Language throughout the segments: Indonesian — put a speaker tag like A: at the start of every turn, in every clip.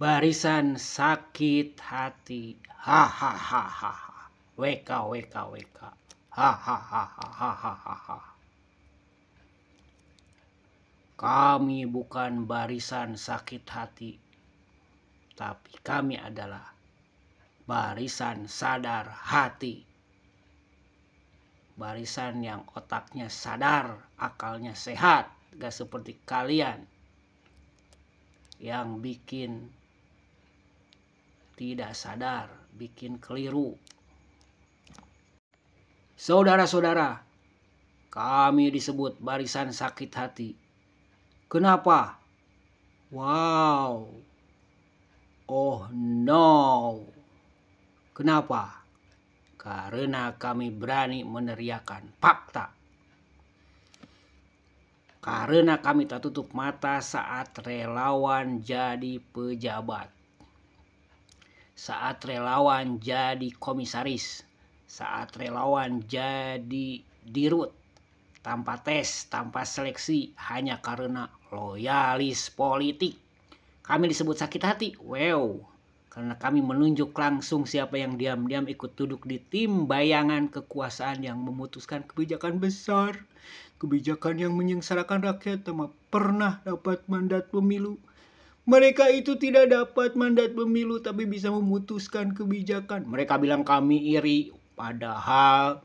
A: Barisan sakit hati. Hahaha. WK WK WK. Hahaha. Kami bukan barisan sakit hati, tapi kami adalah barisan sadar hati. Barisan yang otaknya sadar, akalnya sehat, gak seperti kalian yang bikin tidak sadar, bikin keliru. Saudara-saudara, kami disebut barisan sakit hati. Kenapa? Wow. Oh no. Kenapa? Karena kami berani meneriakan fakta. Karena kami tak tutup mata saat relawan jadi pejabat. Saat relawan jadi komisaris. Saat relawan jadi dirut. Tanpa tes, tanpa seleksi, hanya karena loyalis politik. Kami disebut sakit hati. Wow. Karena kami menunjuk langsung siapa yang diam-diam ikut duduk di tim bayangan kekuasaan yang memutuskan kebijakan besar. Kebijakan yang menyengsarakan rakyat tanpa pernah dapat mandat pemilu. Mereka itu tidak dapat mandat pemilu tapi bisa memutuskan kebijakan. Mereka bilang kami iri. Padahal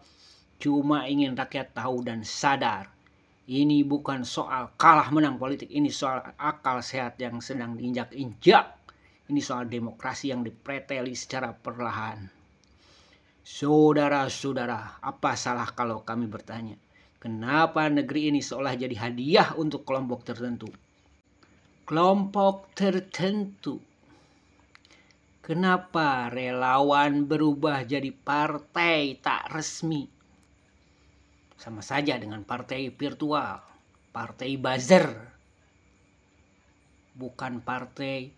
A: cuma ingin rakyat tahu dan sadar. Ini bukan soal kalah menang politik. Ini soal akal sehat yang sedang diinjak-injak. Ini soal demokrasi yang dipreteli secara perlahan. Saudara-saudara, apa salah kalau kami bertanya? Kenapa negeri ini seolah jadi hadiah untuk kelompok tertentu? Kelompok tertentu. Kenapa relawan berubah jadi partai tak resmi? Sama saja dengan partai virtual, partai buzzer. Bukan partai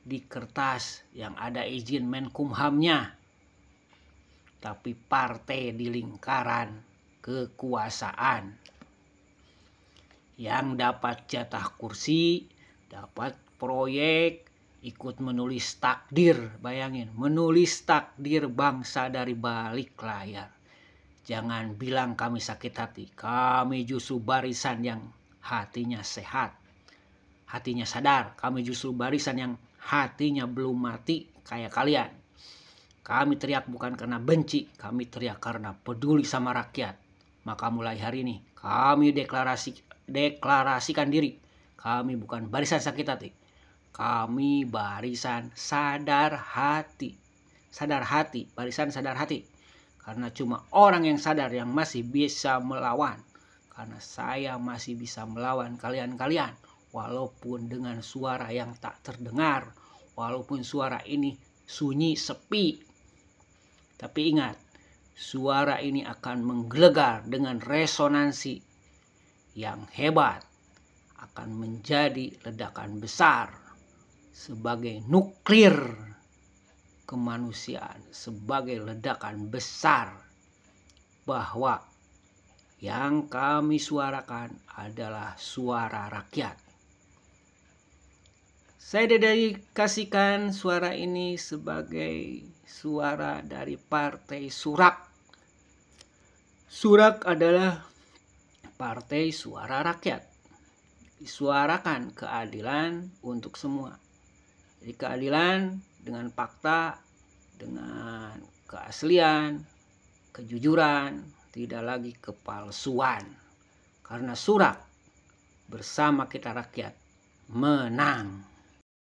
A: di kertas yang ada izin Menkumhamnya, tapi partai di lingkaran kekuasaan yang dapat jatah kursi, dapat proyek, ikut menulis takdir. Bayangin, menulis takdir bangsa dari balik layar. Jangan bilang kami sakit hati. Kami justru barisan yang hatinya sehat, hatinya sadar. Kami justru barisan yang hatinya belum mati kayak kalian. Kami teriak bukan karena benci, kami teriak karena peduli sama rakyat. Maka mulai hari ini kami deklarasikan diri. Kami bukan barisan sakit hati. Kami barisan sadar hati. Sadar hati, barisan sadar hati. Karena cuma orang yang sadar yang masih bisa melawan. Karena saya masih bisa melawan kalian-kalian. Walaupun dengan suara yang tak terdengar. Walaupun suara ini sunyi, sepi. Tapi ingat, suara ini akan menggelegar dengan resonansi yang hebat. Akan menjadi ledakan besar. Sebagai nuklir kemanusiaan. Sebagai ledakan besar. Bahwa yang kami suarakan adalah suara rakyat. Saya dedikasikan suara ini sebagai suara dari Partai Surak. Surak adalah Partai Suara Rakyat. Disuarakan keadilan untuk semua. Jadi keadilan dengan fakta, dengan keaslian, kejujuran, tidak lagi kepalsuan. Karena Surak bersama kita rakyat menang.